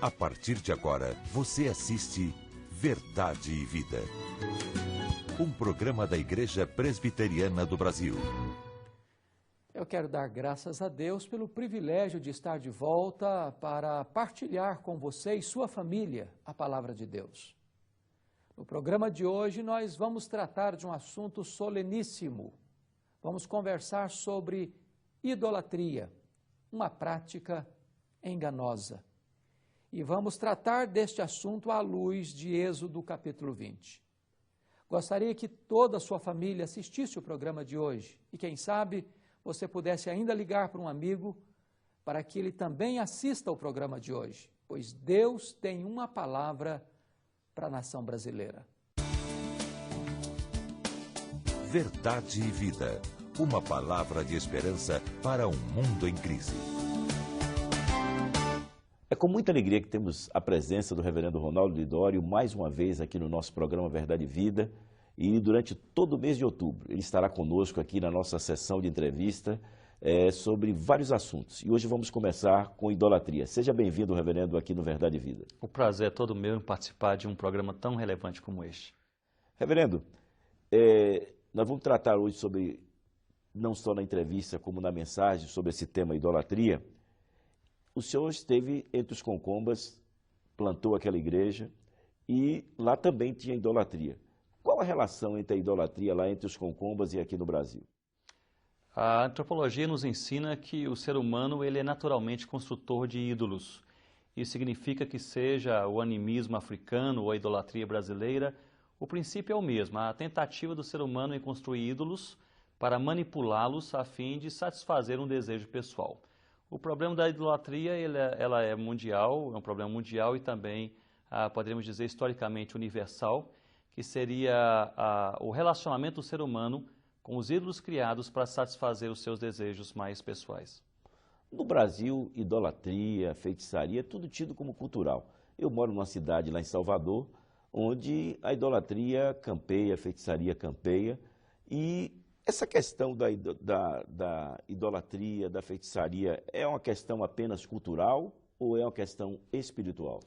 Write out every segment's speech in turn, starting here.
A partir de agora, você assiste Verdade e Vida. Um programa da Igreja Presbiteriana do Brasil. Eu quero dar graças a Deus pelo privilégio de estar de volta para partilhar com você e sua família a palavra de Deus. No programa de hoje, nós vamos tratar de um assunto soleníssimo. Vamos conversar sobre idolatria, uma prática enganosa. E vamos tratar deste assunto à luz de Êxodo capítulo 20. Gostaria que toda a sua família assistisse o programa de hoje e, quem sabe, você pudesse ainda ligar para um amigo para que ele também assista ao programa de hoje, pois Deus tem uma palavra para a nação brasileira. Verdade e Vida. Uma palavra de esperança para um mundo em crise. É com muita alegria que temos a presença do reverendo Ronaldo Lidório mais uma vez aqui no nosso programa Verdade e Vida. E durante todo o mês de outubro ele estará conosco aqui na nossa sessão de entrevista sobre vários assuntos. E hoje vamos começar com idolatria. Seja bem-vindo, reverendo, aqui no Verdade e Vida. O prazer é todo meu em participar de um programa tão relevante como este. Reverendo, nós vamos tratar hoje sobre, não só na entrevista como na mensagem, sobre esse tema idolatria. O senhor esteve entre os Concombas, plantou aquela igreja e lá também tinha idolatria. Qual a relação entre a idolatria lá entre os Concombas e aqui no Brasil? A antropologia nos ensina que o ser humano ele é naturalmente construtor de ídolos. Isso significa que seja o animismo africano ou a idolatria brasileira, o princípio é o mesmo, a tentativa do ser humano em construir ídolos para manipulá-los a fim de satisfazer um desejo pessoal. O problema da idolatria ela é mundial, é um problema mundial e também, poderíamos dizer, historicamente universal, que seria o relacionamento do ser humano com os ídolos criados para satisfazer os seus desejos mais pessoais. No Brasil, idolatria, feitiçaria, é tudo tido como cultural. Eu moro numa cidade lá em Salvador, onde a idolatria campeia, a feitiçaria campeia, e essa questão da idolatria, da feitiçaria, é uma questão apenas cultural ou é uma questão espiritual?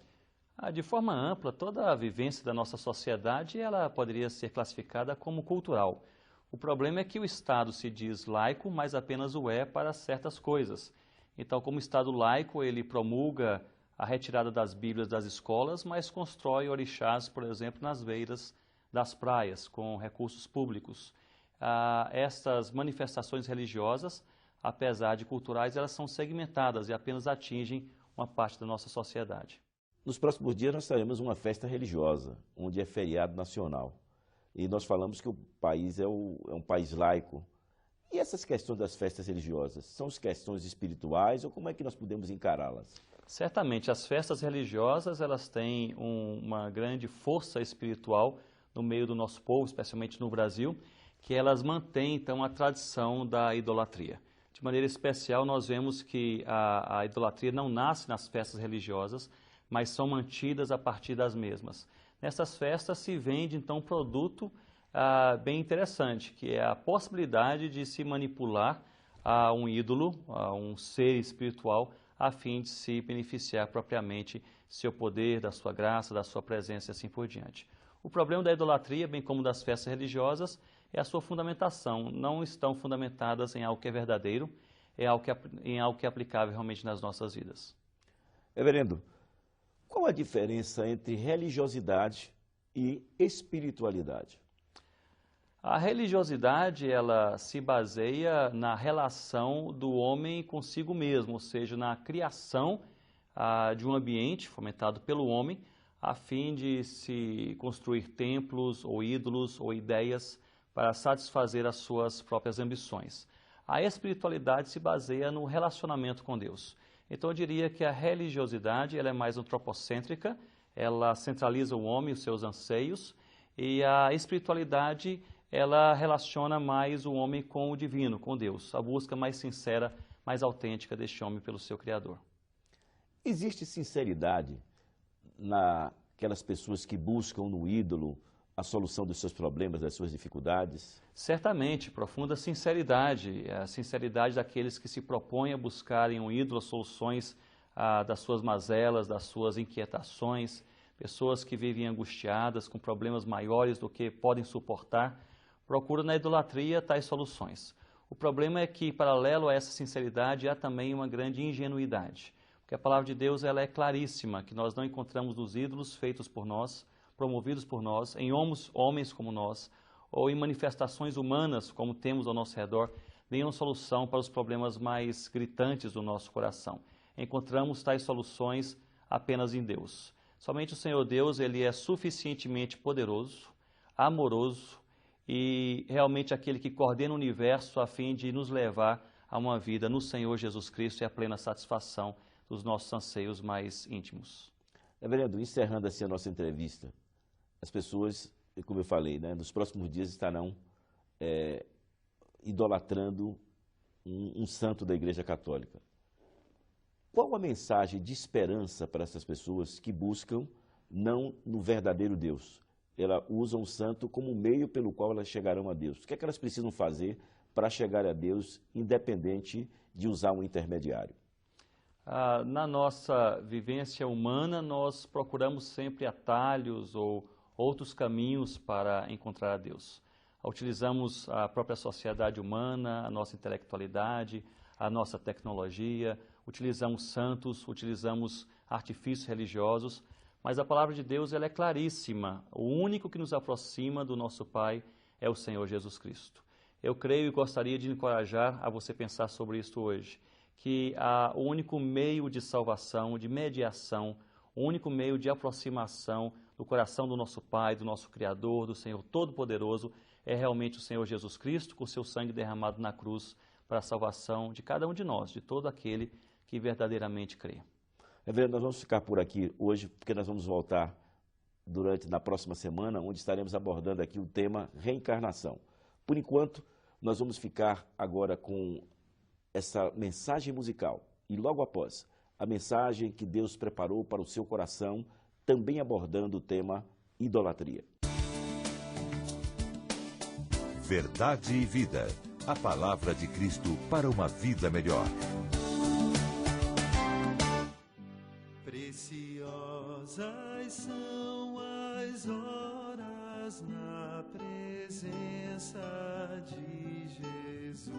De forma ampla, toda a vivência da nossa sociedade ela poderia ser classificada como cultural. O problema é que o Estado se diz laico, mas apenas o é para certas coisas. Então, como Estado laico, ele promulga a retirada das Bíblias das escolas, mas constrói orixás, por exemplo, nas beiras das praias, com recursos públicos. Estas manifestações religiosas, apesar de culturais, elas são segmentadas e apenas atingem uma parte da nossa sociedade. Nos próximos dias nós teremos uma festa religiosa, onde é feriado nacional. E nós falamos que o país é um país laico. E essas questões das festas religiosas, são as questões espirituais ou como é que nós podemos encará-las? Certamente, as festas religiosas elas têm uma grande força espiritual no meio do nosso povo, especialmente no Brasil, que elas mantêm, então, a tradição da idolatria. De maneira especial, nós vemos que a idolatria não nasce nas festas religiosas, mas são mantidas a partir das mesmas. Nessas festas se vende, então, um produto bem interessante, que é a possibilidade de se manipular a um ídolo, a um ser espiritual, a fim de se beneficiar propriamente seu poder, da sua graça, da sua presença e assim por diante. O problema da idolatria, bem como das festas religiosas, é a sua fundamentação. Não estão fundamentadas em algo que é verdadeiro, em algo que é aplicável realmente nas nossas vidas. Reverendo, qual a diferença entre religiosidade e espiritualidade? A religiosidade, ela se baseia na relação do homem consigo mesmo, ou seja, na criação de um ambiente fomentado pelo homem, a fim de se construir templos ou ídolos ou ideias para satisfazer as suas próprias ambições. A espiritualidade se baseia no relacionamento com Deus. Então eu diria que a religiosidade ela é mais antropocêntrica, ela centraliza o homem, os seus anseios, e a espiritualidade ela relaciona mais o homem com o divino, com Deus, a busca mais sincera, mais autêntica deste homem pelo seu Criador. Existe sinceridade naquelas pessoas que buscam no ídolo a solução dos seus problemas, das suas dificuldades? Certamente, profunda sinceridade, a sinceridade daqueles que se propõem a buscar em um ídolo soluções das suas mazelas, das suas inquietações, pessoas que vivem angustiadas, com problemas maiores do que podem suportar, procuram na idolatria tais soluções. O problema é que, paralelo a essa sinceridade, há também uma grande ingenuidade, porque a palavra de Deus ela é claríssima, que nós não encontramos nos ídolos feitos por nós, promovidos por nós, em homens como nós, ou em manifestações humanas como temos ao nosso redor, nenhuma solução para os problemas mais gritantes do nosso coração. Encontramos tais soluções apenas em Deus. Somente o Senhor Deus, Ele é suficientemente poderoso, amoroso e realmente aquele que coordena o universo a fim de nos levar a uma vida no Senhor Jesus Cristo e a plena satisfação dos nossos anseios mais íntimos. Reverendo, encerrando assim a nossa entrevista, as pessoas, como eu falei, né, nos próximos dias estarão idolatrando um santo da Igreja Católica. Qual a mensagem de esperança para essas pessoas que buscam não no verdadeiro Deus? Elas usam o santo como meio pelo qual elas chegarão a Deus. O que é que elas precisam fazer para chegar a Deus, independente de usar um intermediário? Na nossa vivência humana, nós procuramos sempre atalhos ou outros caminhos para encontrar a Deus. Utilizamos a própria sociedade humana, a nossa intelectualidade, a nossa tecnologia, utilizamos santos, utilizamos artifícios religiosos, mas a palavra de Deus ela é claríssima. O único que nos aproxima do nosso Pai é o Senhor Jesus Cristo. Eu creio e gostaria de encorajar a você pensar sobre isso hoje, que o único meio de salvação, de mediação, o único meio de aproximação do coração do nosso Pai, do nosso Criador, do Senhor Todo-Poderoso, é realmente o Senhor Jesus Cristo, com seu sangue derramado na cruz para a salvação de cada um de nós, de todo aquele que verdadeiramente crê. Reverendo, nós vamos ficar por aqui hoje, porque nós vamos voltar na próxima semana, onde estaremos abordando aqui o tema reencarnação. Por enquanto, nós vamos ficar agora com essa mensagem musical e logo após, a mensagem que Deus preparou para o seu coração, também abordando o tema idolatria. Verdade e vida. A palavra de Cristo para uma vida melhor. Preciosas são as horas na presença de Jesus,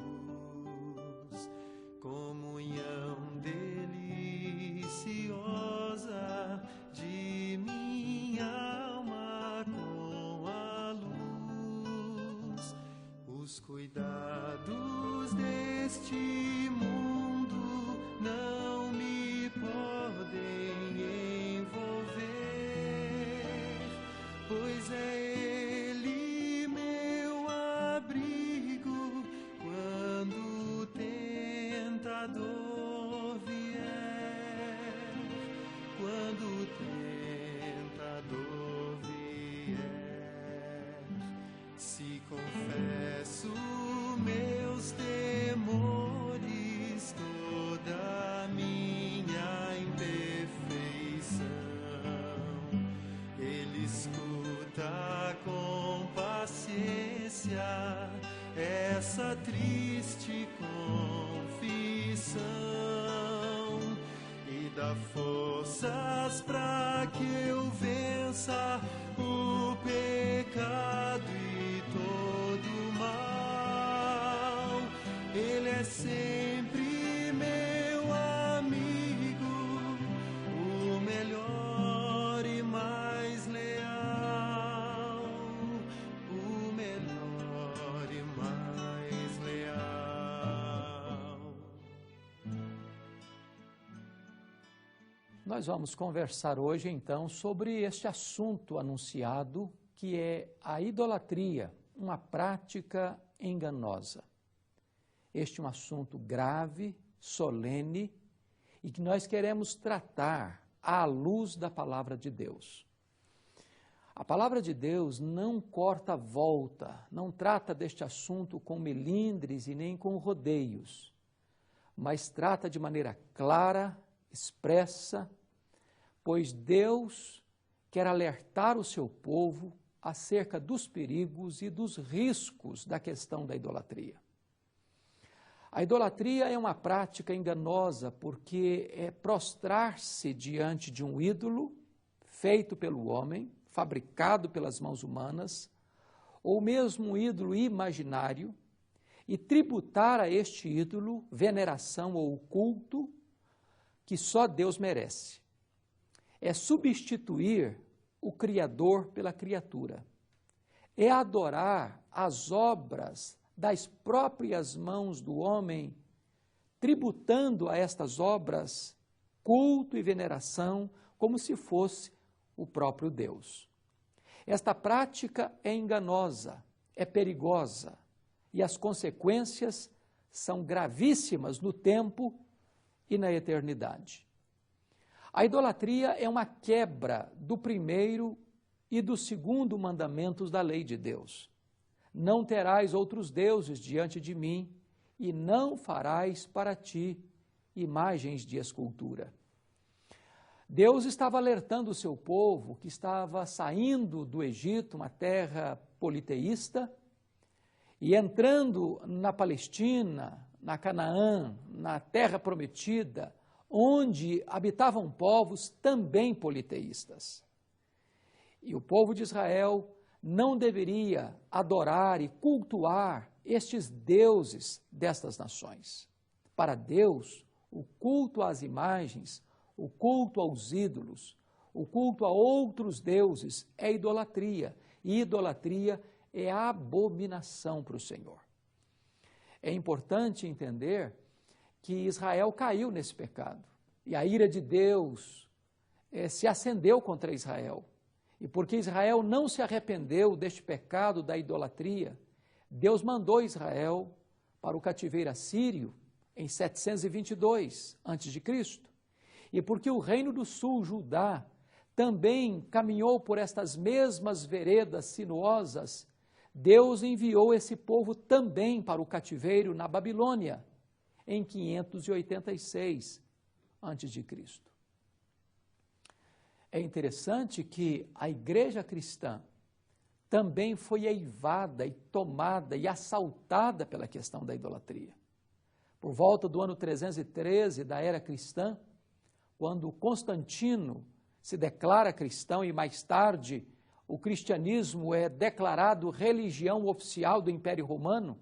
comunhão deliciosa de minha alma com a luz, os cuidados deste mundo não me podem envolver, pois é Ele meu abrigo quando o tentador vier, quando o tentador vier. Se confesso meus temores, toda minha imperfeição, Ele escuta com paciência essa triste confissão e dá forças para que eu vença o pecado e todo o mal. Ele é sempre meu amigo, o melhor e mais leal, o melhor e mais leal. Nós vamos conversar hoje, então, sobre este assunto anunciado, que é a idolatria, uma prática enganosa. Este é um assunto grave, solene, e que nós queremos tratar à luz da palavra de Deus. A palavra de Deus não corta volta, não trata deste assunto com melindres e nem com rodeios, mas trata de maneira clara, expressa, pois Deus quer alertar o seu povo acerca dos perigos e dos riscos da questão da idolatria. A idolatria é uma prática enganosa porque é prostrar-se diante de um ídolo feito pelo homem, fabricado pelas mãos humanas, ou mesmo um ídolo imaginário, e tributar a este ídolo veneração ou culto que só Deus merece. É substituir o Criador pela criatura. É adorar as obras das próprias mãos do homem, tributando a estas obras culto e veneração como se fosse o próprio Deus. Esta prática é enganosa, é perigosa, e as consequências são gravíssimas no tempo e na eternidade. A idolatria é uma quebra do primeiro e do segundo mandamentos da lei de Deus. Não terás outros deuses diante de mim, e não farás para ti imagens de escultura. Deus estava alertando o seu povo que estava saindo do Egito, uma terra politeísta, e entrando na Palestina, na Canaã, na terra prometida, onde habitavam povos também politeístas. E o povo de Israel não deveria adorar e cultuar estes deuses destas nações. Para Deus, o culto às imagens, o culto aos ídolos, o culto a outros deuses é idolatria, e idolatria é abominação para o Senhor. É importante entender que Israel caiu nesse pecado, e a ira de Deus se acendeu contra Israel. E porque Israel não se arrependeu deste pecado da idolatria, Deus mandou Israel para o cativeiro assírio em 722 a.C. E porque o reino do sul, Judá, também caminhou por estas mesmas veredas sinuosas, Deus enviou esse povo também para o cativeiro na Babilônia, em 586 a.C. É interessante que a igreja cristã também foi eivada e tomada e assaltada pela questão da idolatria. Por volta do ano 313 da era cristã, quando Constantino se declara cristão e mais tarde o cristianismo é declarado religião oficial do Império Romano,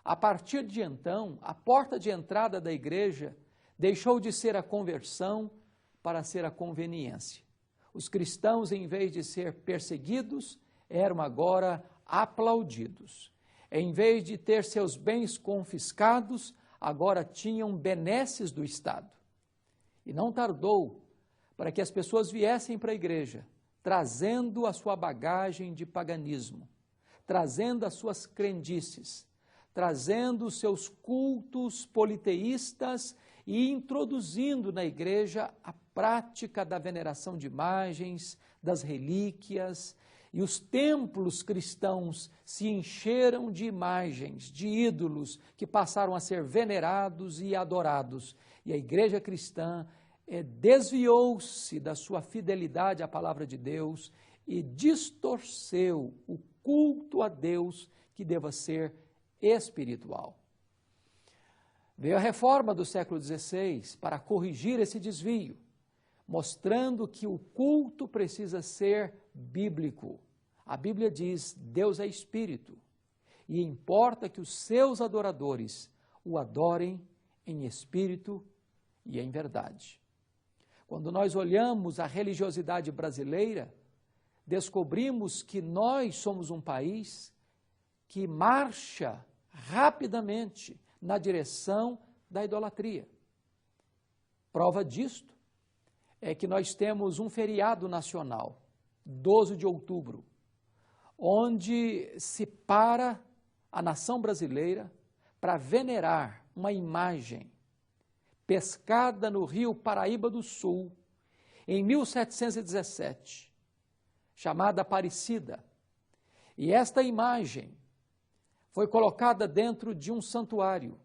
a partir de então, a porta de entrada da igreja deixou de ser a conversão para ser a conveniência. Os cristãos, em vez de ser perseguidos, eram agora aplaudidos. Em vez de ter seus bens confiscados, agora tinham benesses do Estado. E não tardou para que as pessoas viessem para a igreja, trazendo a sua bagagem de paganismo, trazendo as suas crendices, trazendo os seus cultos politeístas e introduzindo na igreja a prática da veneração de imagens, das relíquias, e os templos cristãos se encheram de imagens, de ídolos que passaram a ser venerados e adorados. E a igreja cristã desviou-se da sua fidelidade à palavra de Deus e distorceu o culto a Deus que deva ser espiritual. Veio a reforma do século XVI para corrigir esse desvio, mostrando que o culto precisa ser bíblico. A Bíblia diz: Deus é espírito, e importa que os seus adoradores o adorem em espírito e em verdade. Quando nós olhamos a religiosidade brasileira, descobrimos que nós somos um país que marcha rapidamente na direção da idolatria. Prova disto é que nós temos um feriado nacional, 12 de outubro, onde se para a nação brasileira para venerar uma imagem pescada no rio Paraíba do Sul, em 1717, chamada Aparecida. E esta imagem foi colocada dentro de um santuário.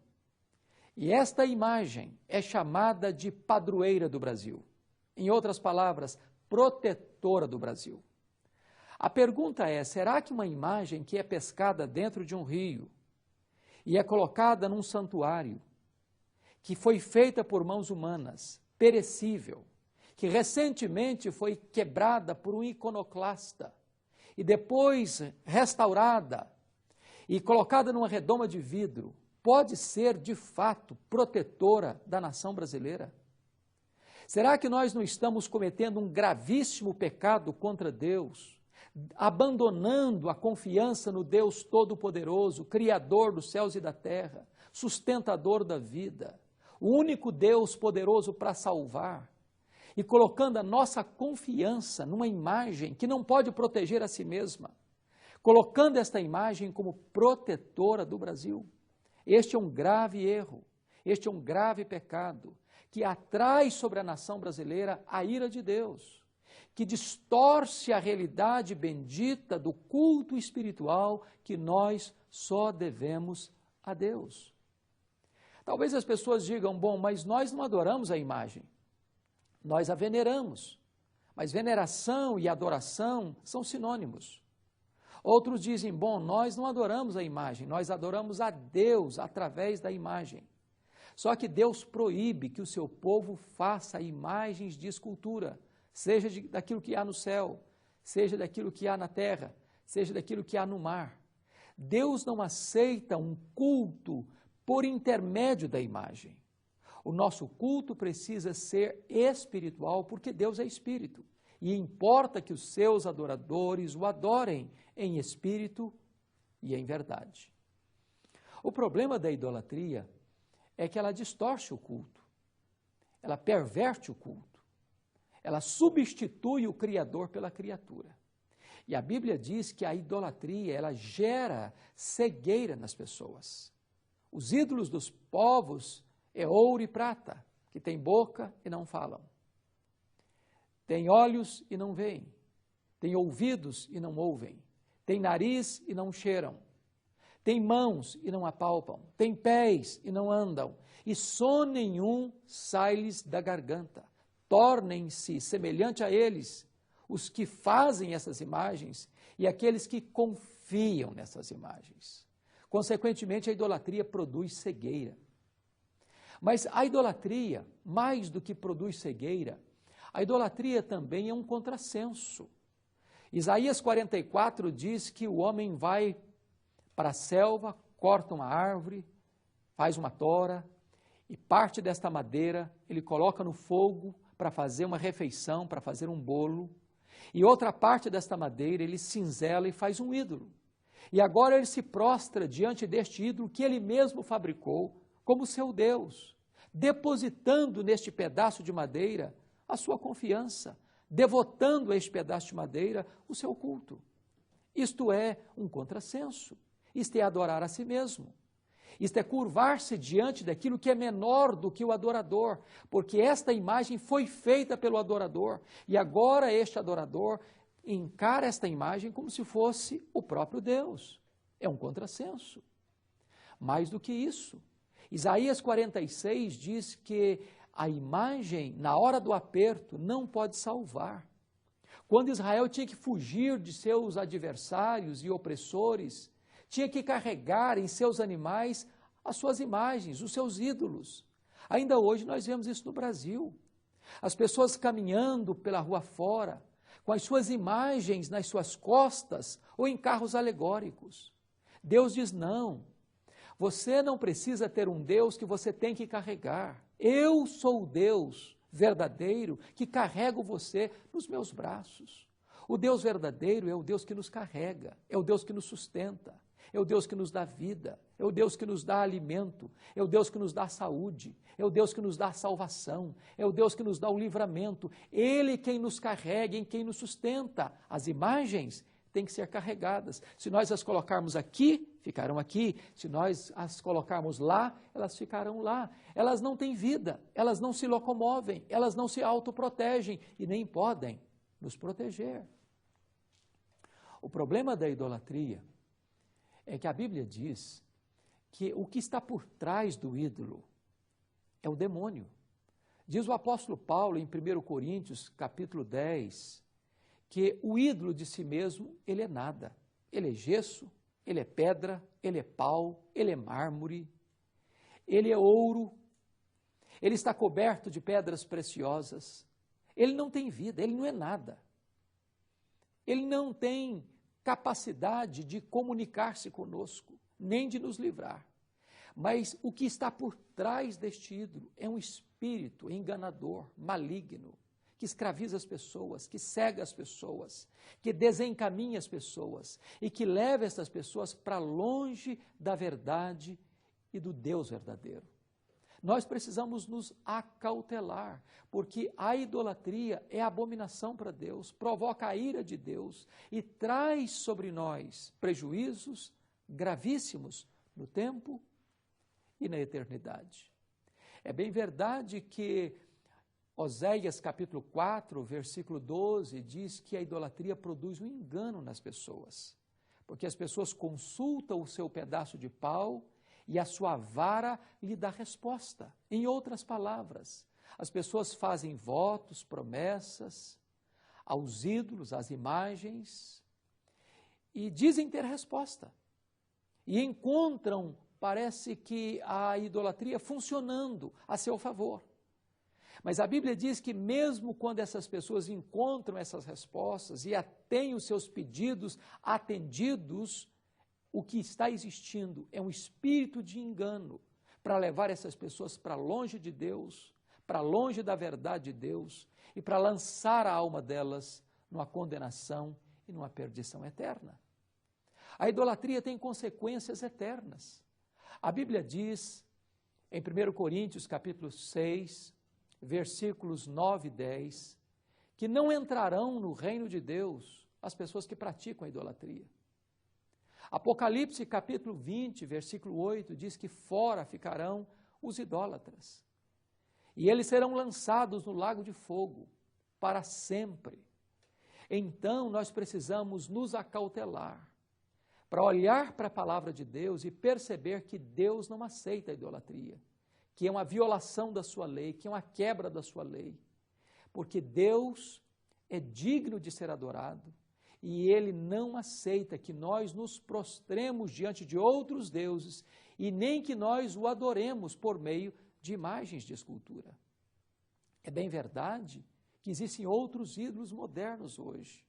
E esta imagem é chamada de padroeira do Brasil. Em outras palavras, protetora do Brasil. A pergunta é: será que uma imagem que é pescada dentro de um rio e é colocada num santuário que foi feita por mãos humanas, perecível, que recentemente foi quebrada por um iconoclasta e depois restaurada e colocada numa redoma de vidro, pode ser, de fato, protetora da nação brasileira? Será que nós não estamos cometendo um gravíssimo pecado contra Deus, abandonando a confiança no Deus Todo-Poderoso, Criador dos céus e da terra, sustentador da vida, o único Deus poderoso para salvar, e colocando a nossa confiança numa imagem que não pode proteger a si mesma, colocando esta imagem como protetora do Brasil? Este é um grave erro, este é um grave pecado, que atrai sobre a nação brasileira a ira de Deus, que distorce a realidade bendita do culto espiritual que nós só devemos a Deus. Talvez as pessoas digam, bom, mas nós não adoramos a imagem, nós a veneramos, mas veneração e adoração são sinônimos. Outros dizem, bom, nós não adoramos a imagem, nós adoramos a Deus através da imagem. Só que Deus proíbe que o seu povo faça imagens de escultura, seja daquilo que há no céu, seja daquilo que há na terra, seja daquilo que há no mar. Deus não aceita um culto por intermédio da imagem. O nosso culto precisa ser espiritual, porque Deus é espírito. E importa que os seus adoradores o adorem em espírito e em verdade. O problema da idolatria é que ela distorce o culto, ela perverte o culto, ela substitui o Criador pela criatura. E a Bíblia diz que a idolatria, ela gera cegueira nas pessoas. Os ídolos dos povos é ouro e prata, que tem boca e não falam. Tem olhos e não veem, tem ouvidos e não ouvem, tem nariz e não cheiram, tem mãos e não apalpam, tem pés e não andam, e som nenhum sai-lhes da garganta. Tornem-se semelhante a eles os que fazem essas imagens e aqueles que confiam nessas imagens. Consequentemente, a idolatria produz cegueira. Mas a idolatria, mais do que produz cegueira, a idolatria também é um contrassenso. Isaías 44 diz que o homem vai para a selva, corta uma árvore, faz uma tora, e parte desta madeira ele coloca no fogo para fazer uma refeição, para fazer um bolo, e outra parte desta madeira ele cinzela e faz um ídolo. E agora ele se prostra diante deste ídolo que ele mesmo fabricou como seu Deus, depositando neste pedaço de madeira a sua confiança, devotando a este pedaço de madeira o seu culto. Isto é um contrassenso, isto é adorar a si mesmo, isto é curvar-se diante daquilo que é menor do que o adorador, porque esta imagem foi feita pelo adorador, e agora este adorador encara esta imagem como se fosse o próprio Deus. É um contrassenso. Mais do que isso, Isaías 46 diz que a imagem, na hora do aperto, não pode salvar. Quando Israel tinha que fugir de seus adversários e opressores, tinha que carregar em seus animais as suas imagens, os seus ídolos. Ainda hoje nós vemos isso no Brasil. As pessoas caminhando pela rua fora, com as suas imagens nas suas costas ou em carros alegóricos. Deus diz não. Você não precisa ter um Deus que você tem que carregar. Eu sou o Deus verdadeiro que carrego você nos meus braços. O Deus verdadeiro é o Deus que nos carrega, é o Deus que nos sustenta, é o Deus que nos dá vida, é o Deus que nos dá alimento, é o Deus que nos dá saúde, é o Deus que nos dá salvação, é o Deus que nos dá o livramento. Ele quem nos carrega, em quem nos sustenta. As imagens têm que ser carregadas. Se nós as colocarmos aqui, ficarão aqui. Se nós as colocarmos lá, elas ficarão lá. Elas não têm vida, elas não se locomovem, elas não se autoprotegem e nem podem nos proteger. O problema da idolatria é que a Bíblia diz que o que está por trás do ídolo é o demônio. Diz o apóstolo Paulo em 1 Coríntios, capítulo 10, que o ídolo de si mesmo, ele é nada. Ele é gesso, ele é pedra, ele é pau, ele é mármore, ele é ouro, ele está coberto de pedras preciosas, ele não tem vida, ele não é nada. Ele não tem capacidade de comunicar-se conosco, nem de nos livrar. Mas o que está por trás deste ídolo é um espírito enganador, maligno, que escraviza as pessoas, que cega as pessoas, que desencaminha as pessoas e que leva essas pessoas para longe da verdade e do Deus verdadeiro. Nós precisamos nos acautelar, porque a idolatria é abominação para Deus, provoca a ira de Deus e traz sobre nós prejuízos gravíssimos no tempo e na eternidade. É bem verdade que Oséias capítulo 4, versículo 12, diz que a idolatria produz um engano nas pessoas, porque as pessoas consultam o seu pedaço de pau e a sua vara lhe dá resposta. Em outras palavras, as pessoas fazem votos, promessas aos ídolos, às imagens, e dizem ter resposta. E encontram, parece que, a idolatria funcionando a seu favor. Mas a Bíblia diz que mesmo quando essas pessoas encontram essas respostas e têm os seus pedidos atendidos, o que está existindo é um espírito de engano para levar essas pessoas para longe de Deus, para longe da verdade de Deus e para lançar a alma delas numa condenação e numa perdição eterna. A idolatria tem consequências eternas. A Bíblia diz, em 1 Coríntios capítulo 6, versículos 9 e 10, que não entrarão no reino de Deus as pessoas que praticam a idolatria. Apocalipse capítulo 20, versículo 8, diz que fora ficarão os idólatras. E eles serão lançados no lago de fogo para sempre. Então nós precisamos nos acautelar para olhar para a palavra de Deus e perceber que Deus não aceita a idolatria, que é uma violação da sua lei, que é uma quebra da sua lei. Porque Deus é digno de ser adorado, e Ele não aceita que nós nos prostremos diante de outros deuses e nem que nós o adoremos por meio de imagens de escultura. É bem verdade que existem outros ídolos modernos hoje.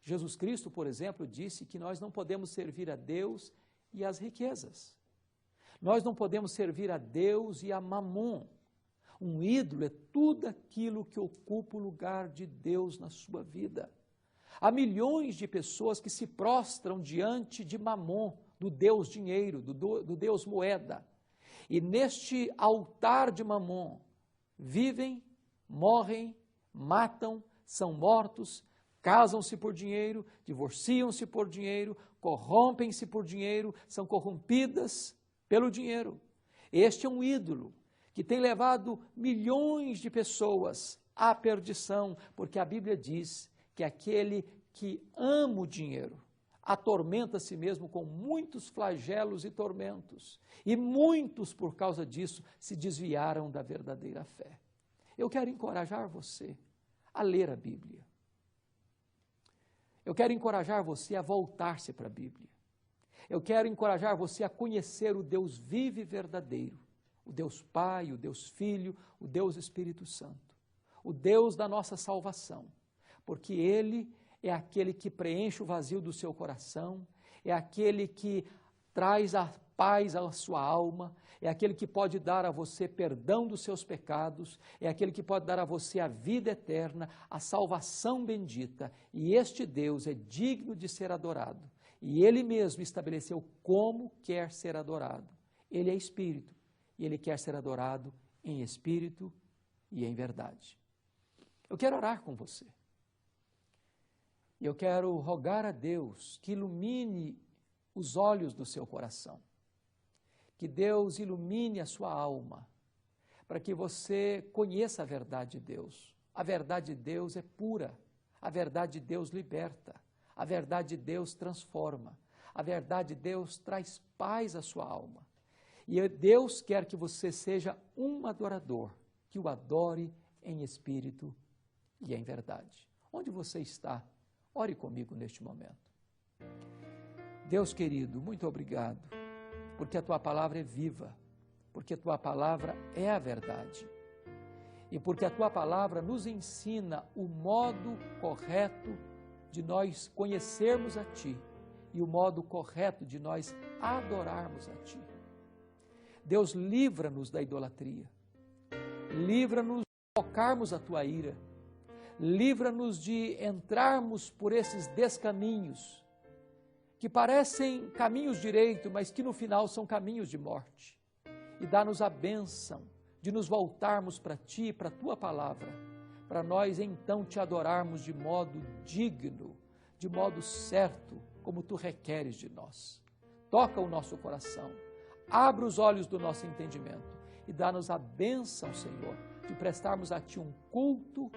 Jesus Cristo, por exemplo, disse que nós não podemos servir a Deus e às riquezas. Nós não podemos servir a Deus e a Mamon. Um ídolo é tudo aquilo que ocupa o lugar de Deus na sua vida. Há milhões de pessoas que se prostram diante de Mamon, do Deus dinheiro, do Deus moeda. E neste altar de Mamon, vivem, morrem, matam, são mortos, casam-se por dinheiro, divorciam-se por dinheiro, corrompem-se por dinheiro, são corrompidas pelo dinheiro. Este é um ídolo que tem levado milhões de pessoas à perdição, porque a Bíblia diz que aquele que ama o dinheiro atormenta a si mesmo com muitos flagelos e tormentos, e muitos, por causa disso, se desviaram da verdadeira fé. Eu quero encorajar você a ler a Bíblia. Eu quero encorajar você a voltar-se para a Bíblia. Eu quero encorajar você a conhecer o Deus vivo e verdadeiro, o Deus Pai, o Deus Filho, o Deus Espírito Santo, o Deus da nossa salvação, porque Ele é aquele que preenche o vazio do seu coração, é aquele que traz a paz à sua alma, é aquele que pode dar a você perdão dos seus pecados, é aquele que pode dar a você a vida eterna, a salvação bendita, e este Deus é digno de ser adorado, e Ele mesmo estabeleceu como quer ser adorado. Ele é Espírito, e Ele quer ser adorado em Espírito e em verdade. Eu quero orar com você. Eu quero rogar a Deus que ilumine os olhos do seu coração, que Deus ilumine a sua alma, para que você conheça a verdade de Deus. A verdade de Deus é pura, a verdade de Deus liberta, a verdade de Deus transforma, a verdade de Deus traz paz à sua alma. E Deus quer que você seja um adorador, que o adore em espírito e em verdade. Onde você está? Ore comigo neste momento. Deus querido, muito obrigado, porque a Tua palavra é viva, porque a Tua palavra é a verdade e porque a Tua palavra nos ensina o modo correto de nós conhecermos a Ti e o modo correto de nós adorarmos a Ti. Deus, livra-nos da idolatria, livra-nos de tocarmos a Tua ira, livra-nos de entrarmos por esses descaminhos que parecem caminhos direitos, mas que no final são caminhos de morte. E dá-nos a bênção de nos voltarmos para Ti, para a Tua palavra, para nós então Te adorarmos de modo digno, de modo certo, como Tu requeres de nós. Toca o nosso coração, abre os olhos do nosso entendimento e dá-nos a bênção, Senhor, de prestarmos a Ti um culto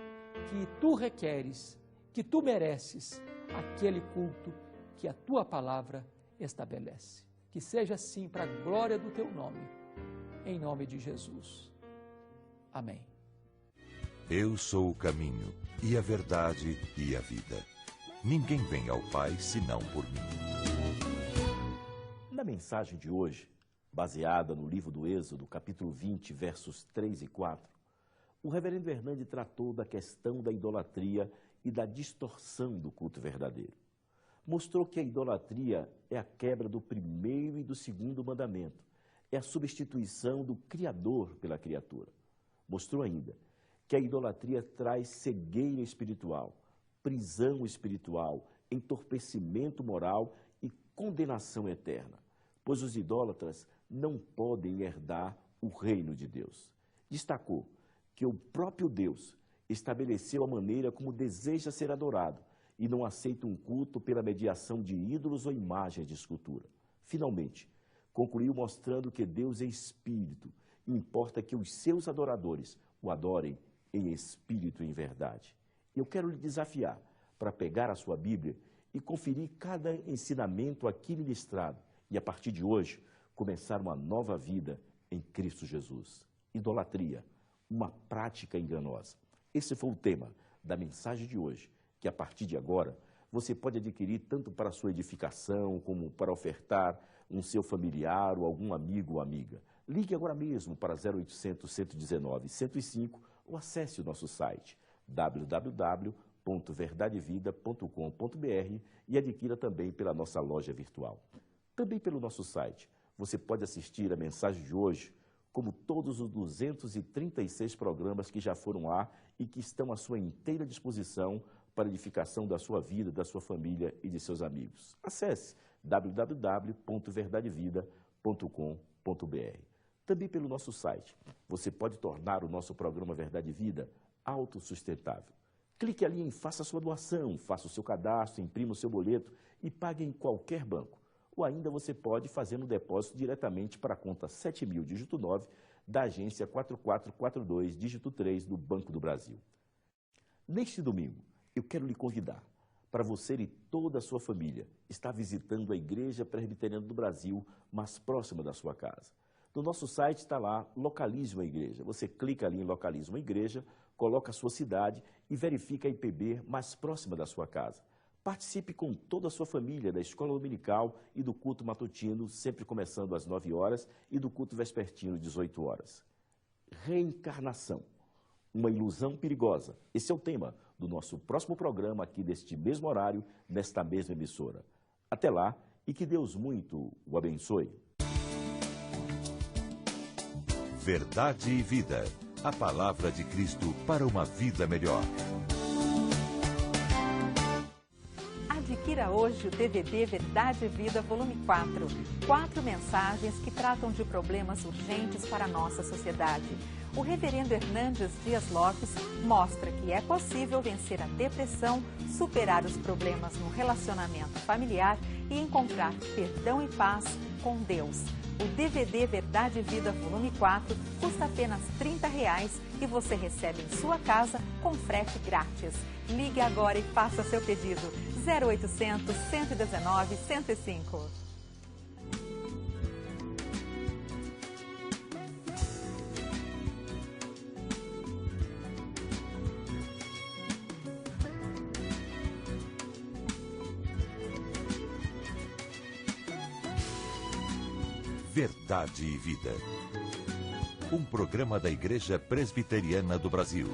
que Tu requeres, que Tu mereces, aquele culto que a Tua palavra estabelece. Que seja assim para a glória do Teu nome, em nome de Jesus. Amém. Eu sou o caminho, e a verdade, e a vida. Ninguém vem ao Pai senão por mim. Na mensagem de hoje, baseada no livro do Êxodo, capítulo 20, versos 3 e 4, o reverendo Hernandes tratou da questão da idolatria e da distorção do culto verdadeiro. Mostrou que a idolatria é a quebra do primeiro e do segundo mandamento, é a substituição do Criador pela criatura. Mostrou ainda que a idolatria traz cegueira espiritual, prisão espiritual, entorpecimento moral e condenação eterna, pois os idólatras não podem herdar o reino de Deus. Destacou que o próprio Deus estabeleceu a maneira como deseja ser adorado e não aceita um culto pela mediação de ídolos ou imagens de escultura. Finalmente, concluiu mostrando que Deus é espírito e importa que os seus adoradores o adorem em espírito e em verdade. Eu quero lhe desafiar para pegar a sua Bíblia e conferir cada ensinamento aqui ministrado e, a partir de hoje, começar uma nova vida em Cristo Jesus. Idolatria, uma prática enganosa. Esse foi o tema da mensagem de hoje, que a partir de agora você pode adquirir tanto para a sua edificação, como para ofertar um seu familiar ou algum amigo ou amiga. Ligue agora mesmo para 0800 119 105 ou acesse o nosso site www.verdadevida.com.br e adquira também pela nossa loja virtual. Também pelo nosso site você pode assistir a mensagem de hoje, como todos os 236 programas que já foram lá e que estão à sua inteira disposição para a edificação da sua vida, da sua família e de seus amigos. Acesse www.verdadevida.com.br. Também pelo nosso site, você pode tornar o nosso programa Verdade e Vida autossustentável. Clique ali em Faça a sua doação, faça o seu cadastro, imprima o seu boleto e pague em qualquer banco. Ou ainda você pode fazer um depósito diretamente para a conta 7000, dígito 9, da agência 4442, dígito 3, do Banco do Brasil. Neste domingo, eu quero lhe convidar para você e toda a sua família estar visitando a Igreja Presbiteriana do Brasil, mais próxima da sua casa. No nosso site está lá, Localize uma Igreja. Você clica ali em Localize uma Igreja, coloca a sua cidade e verifica a IPB mais próxima da sua casa. Participe com toda a sua família da escola dominical e do culto matutino, sempre começando às 9 horas, e do culto vespertino, 18 horas. Reencarnação, uma ilusão perigosa. Esse é o tema do nosso próximo programa aqui deste mesmo horário, nesta mesma emissora. Até lá e que Deus muito o abençoe. Verdade e Vida. A palavra de Cristo para uma vida melhor. Adquira hoje o DVD Verdade e Vida, volume 4. 4 mensagens que tratam de problemas urgentes para a nossa sociedade. O reverendo Hernandes Dias Lopes mostra que é possível vencer a depressão, superar os problemas no relacionamento familiar e encontrar perdão e paz com Deus. O DVD Verdade e Vida, volume 4, custa apenas R$ 30 e você recebe em sua casa com frete grátis. Ligue agora e faça seu pedido. 0800 119 105. Verdade e Vida. Um programa da Igreja Presbiteriana do Brasil.